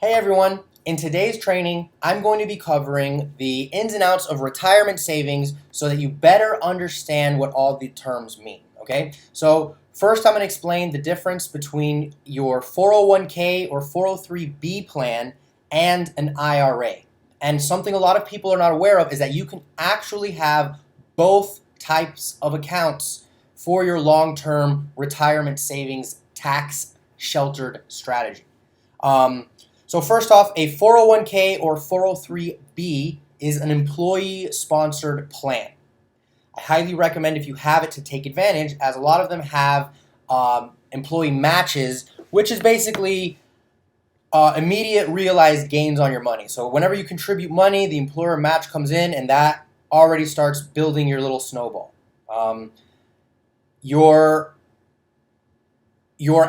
Hey everyone, in today's training, I'm going to be covering the ins and outs of retirement savings so that you better understand what all the terms mean, okay? So first I'm going to explain the difference between your 401k or 403b plan and an IRA. And something a lot of people are not aware of is that you can actually have both types of accounts for your long-term retirement savings tax sheltered strategy. So first off, a 401k or 403b is an employee-sponsored plan. I highly recommend if you have it to take advantage, as a lot of them have employee matches, which is basically immediate realized gains on your money. So whenever you contribute money, the employer match comes in, and that already starts building your little snowball. Your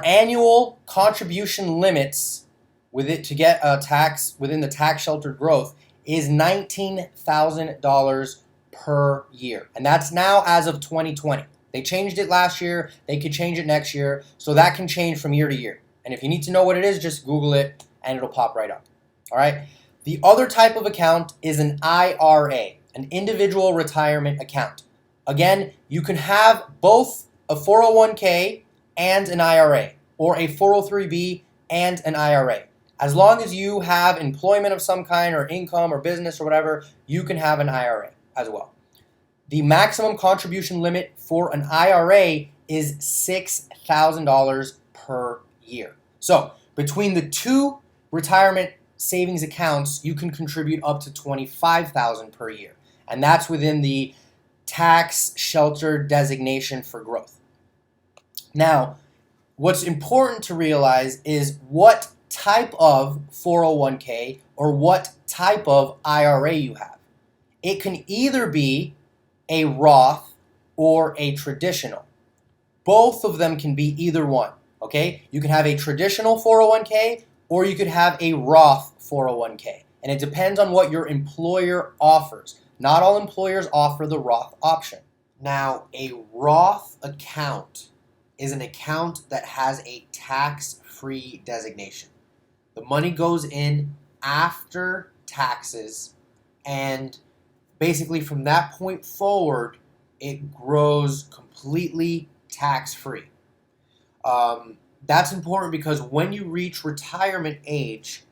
annual contribution limits with it to get a tax within the tax sheltered growth is $19,000 per year. And that's now as of 2020. They changed it last year. They could change it next year. So that can change from year to year. And if you need to know what it is, just Google it and it'll pop right up. All right. The other type of account is an IRA, an individual retirement account. Again, you can have both a 401k and an IRA, or a 403b and an IRA. As long as you have employment of some kind or income or business or whatever, you can have an IRA as well. The maximum contribution limit for an IRA is $6,000 per year. So between the two retirement savings accounts, you can contribute up to $25,000 per year. And that's within the tax sheltered designation for growth. Now, what's important to realize is what type of 401k or what type of IRA you have. It can either be a Roth or a traditional. Both of them can be either one, okay? You can have a traditional 401k or you could have a Roth 401k. And it depends on what your employer offers. Not all employers offer the Roth option. Now, a Roth account is an account that has a tax-free designation. The money goes in after taxes, and basically from that point forward, it grows completely tax-free. That's important because when you reach retirement age,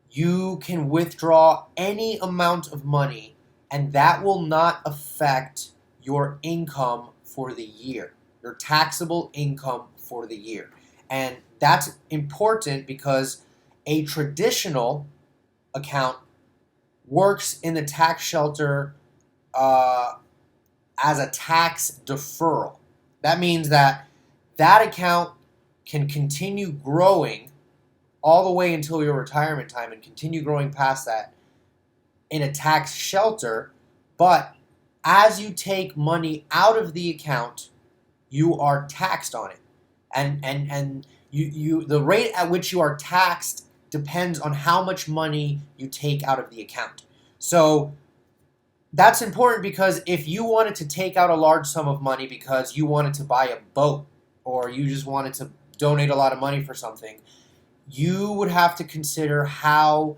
you can withdraw any amount of money, and that will not affect your income for the year, your taxable income for the year. And that's important because a traditional account works in the tax shelter as a tax deferral. That means that account can continue growing all the way until your retirement time and continue growing past that in a tax shelter. But as you take money out of the account, you are taxed on it. And you the rate at which you are taxed depends on how much money you take out of the account. So that's important because if you wanted to take out a large sum of money because you wanted to buy a boat or you just wanted to donate a lot of money for something, you would have to consider how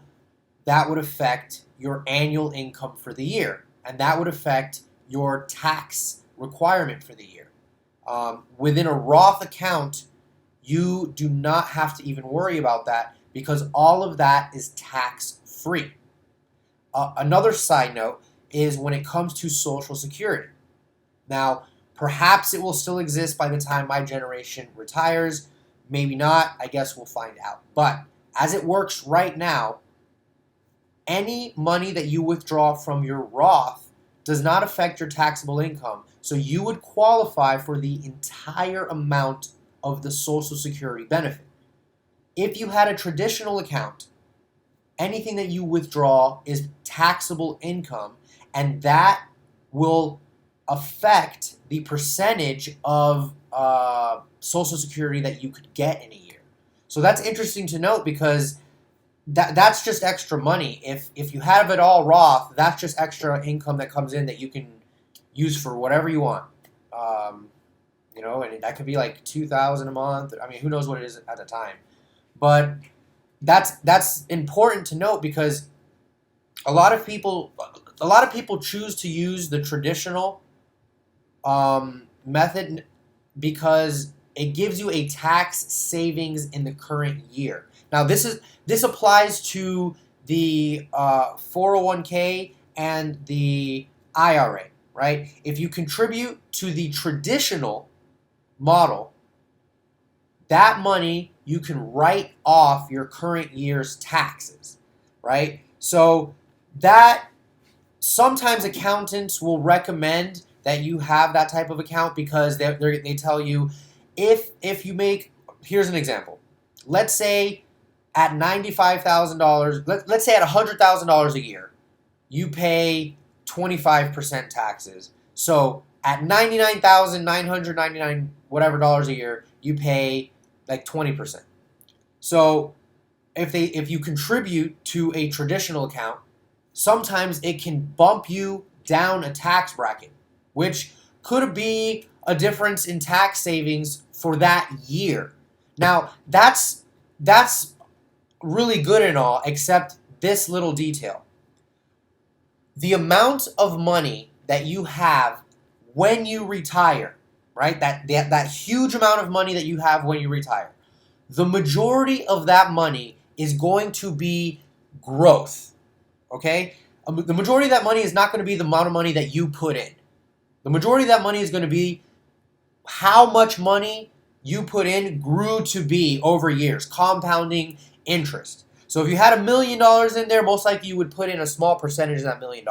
that would affect your annual income for the year. And that would affect your tax requirement for the year. Within a Roth account, you do not have to even worry about that because all of that is tax-free. Another side note is when it comes to Social Security. Now, perhaps it will still exist by the time my generation retires. Maybe not. I guess we'll find out. But as it works right now, any money that you withdraw from your Roth does not affect your taxable income. So you would qualify for the entire amount of the Social Security benefit. If you had a traditional account, anything that you withdraw is taxable income, and that will affect the percentage of Social Security that you could get in a year. So that's interesting to note because that's just extra money. If you have it all Roth, that's just extra income that comes in that you can use for whatever you want. And that could be like $2,000 a month. I mean, who knows what it is at the time. But that's important to note because a lot of people choose to use the traditional method because it gives you a tax savings in the current year. Now this applies to the 401k and the IRA, right? If you contribute to the traditional model, that money you can write off your current year's taxes, right? So that sometimes accountants will recommend that you have that type of account because they tell you if you make, here's an example. Let's say at $95,000, let's say at $100,000 a year, you pay 25% taxes. So at 99,999 whatever dollars a year, you pay like 20%. So if you contribute to a traditional account, sometimes it can bump you down a tax bracket, which could be a difference in tax savings for that year. Now, that's really good and all, except this little detail. The amount of money that you have when you retire, right? That huge amount of money that you have when you retire. The majority of that money is going to be growth, okay? The majority of that money is not going to be the amount of money that you put in. The majority of that money is going to be how much money you put in grew to be over years, compounding interest. So if you had $1 million in there, most likely you would put in a small percentage of that $1 million,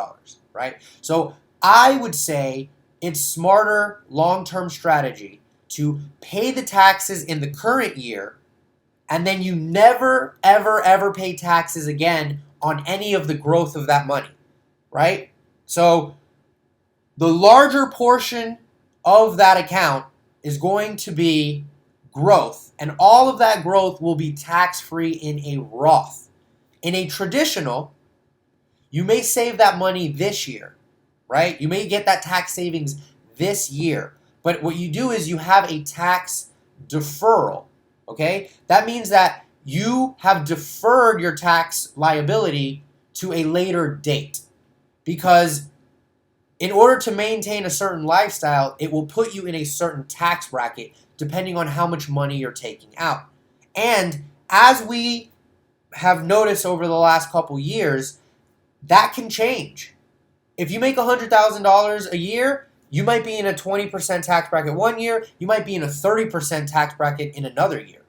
right? So I would say it's smarter long-term strategy to pay the taxes in the current year, and then you never, ever, ever pay taxes again on any of the growth of that money, right? So the larger portion of that account is going to be growth, and all of that growth will be tax-free in a Roth. In a traditional, you may save that money this year, right? You may get that tax savings this year, but what you do is you have a tax deferral, okay? That means that you have deferred your tax liability to a later date because in order to maintain a certain lifestyle, it will put you in a certain tax bracket depending on how much money you're taking out. And as we have noticed over the last couple years, that can change. If you make $100,000 a year, you might be in a 20% tax bracket one year, you might be in a 30% tax bracket in another year.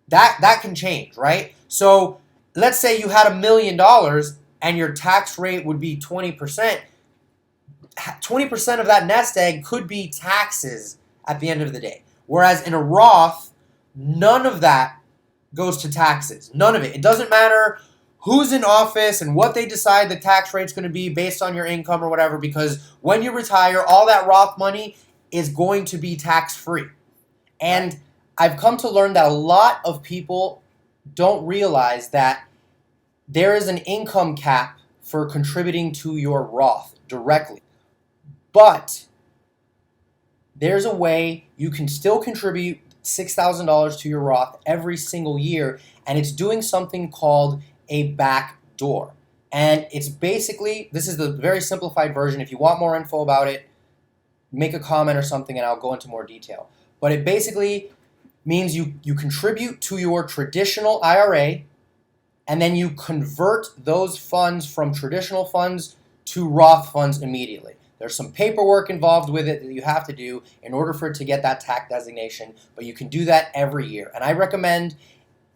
That can change, right? So let's say you had $1 million and your tax rate would be 20%. 20% of that nest egg could be taxes at the end of the day. Whereas in a Roth, none of that goes to taxes. None of it. It doesn't matter who's in office and what they decide the tax rate's going to be based on your income or whatever, because when you retire, all that Roth money is going to be tax-free. And I've come to learn that a lot of people don't realize that there is an income cap for contributing to your Roth directly. But there's a way you can still contribute $6,000 to your Roth every single year, and it's doing something called a backdoor. And it's basically, this is the very simplified version. If you want more info about it, make a comment or something and I'll go into more detail. But it basically means you contribute to your traditional IRA, and then you convert those funds from traditional funds to Roth funds immediately. There's some paperwork involved with it that you have to do in order for it to get that tax designation, but you can do that every year. And I recommend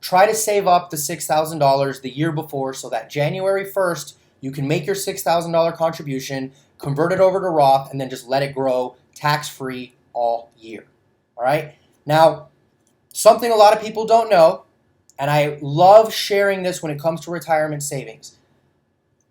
try to save up the $6,000 the year before so that January 1st, you can make your $6,000 contribution, convert it over to Roth, and then just let it grow tax-free all year. All right? Now, something a lot of people don't know, and I love sharing this when it comes to retirement savings.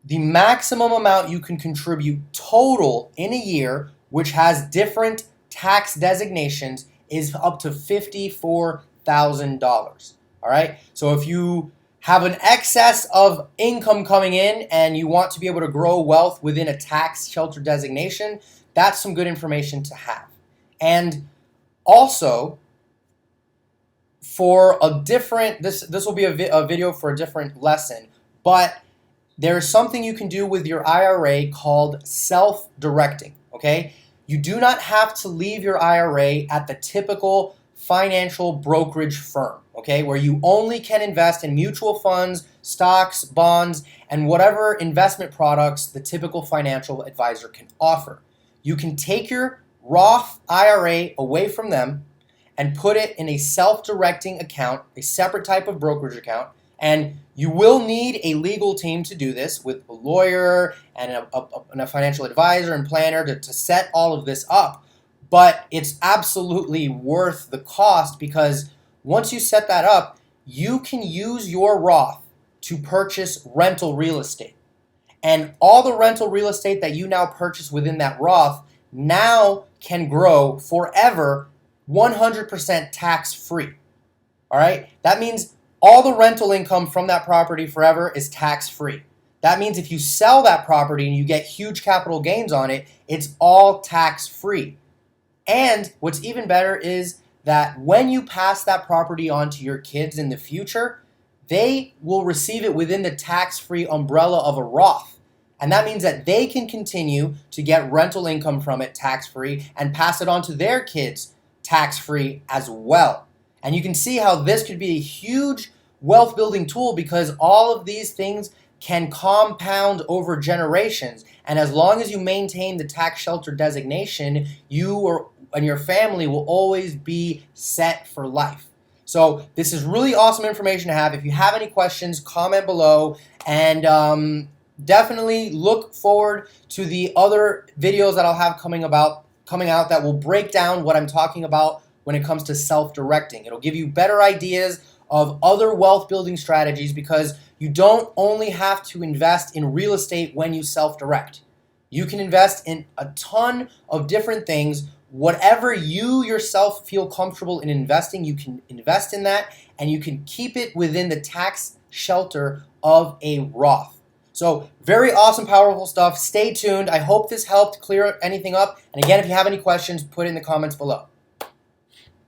The maximum amount you can contribute total in a year, which has different tax designations, is up to $54,000. All right? So if you have an excess of income coming in and you want to be able to grow wealth within a tax shelter designation, that's some good information to have. And also, for a different, this will be a video for a different lesson, but there's something you can do with your IRA called self-directing, okay? You do not have to leave your IRA at the typical financial brokerage firm, okay, where you only can invest in mutual funds, stocks, bonds, and whatever investment products the typical financial advisor can offer. You can take your Roth IRA away from them and put it in a self-directing account, a separate type of brokerage account, and you will need a legal team to do this with a lawyer and a financial advisor and planner to set all of this up. But it's absolutely worth the cost, because once you set that up, you can use your Roth to purchase rental real estate. And all the rental real estate that you now purchase within that Roth now can grow forever 100% tax-free. All right? That means all the rental income from that property forever is tax-free. That means if you sell that property and you get huge capital gains on it, it's all tax-free. And what's even better is that when you pass that property on to your kids in the future, they will receive it within the tax-free umbrella of a Roth. And that means that they can continue to get rental income from it tax-free and pass it on to their kids tax-free as well. And you can see how this could be a huge wealth building tool, because all of these things can compound over generations. And as long as you maintain the tax shelter designation, you and your family will always be set for life. So this is really awesome information to have. If you have any questions, comment below, and definitely look forward to the other videos that I'll have coming out that will break down what I'm talking about when it comes to self-directing. It'll give you better ideas of other wealth building strategies, because you don't only have to invest in real estate when you self-direct. You can invest in a ton of different things. Whatever you yourself feel comfortable in investing, you can invest in that, and you can keep it within the tax shelter of a Roth. So very awesome, powerful stuff. Stay tuned. I hope this helped clear anything up. And again, if you have any questions, put it in the comments below.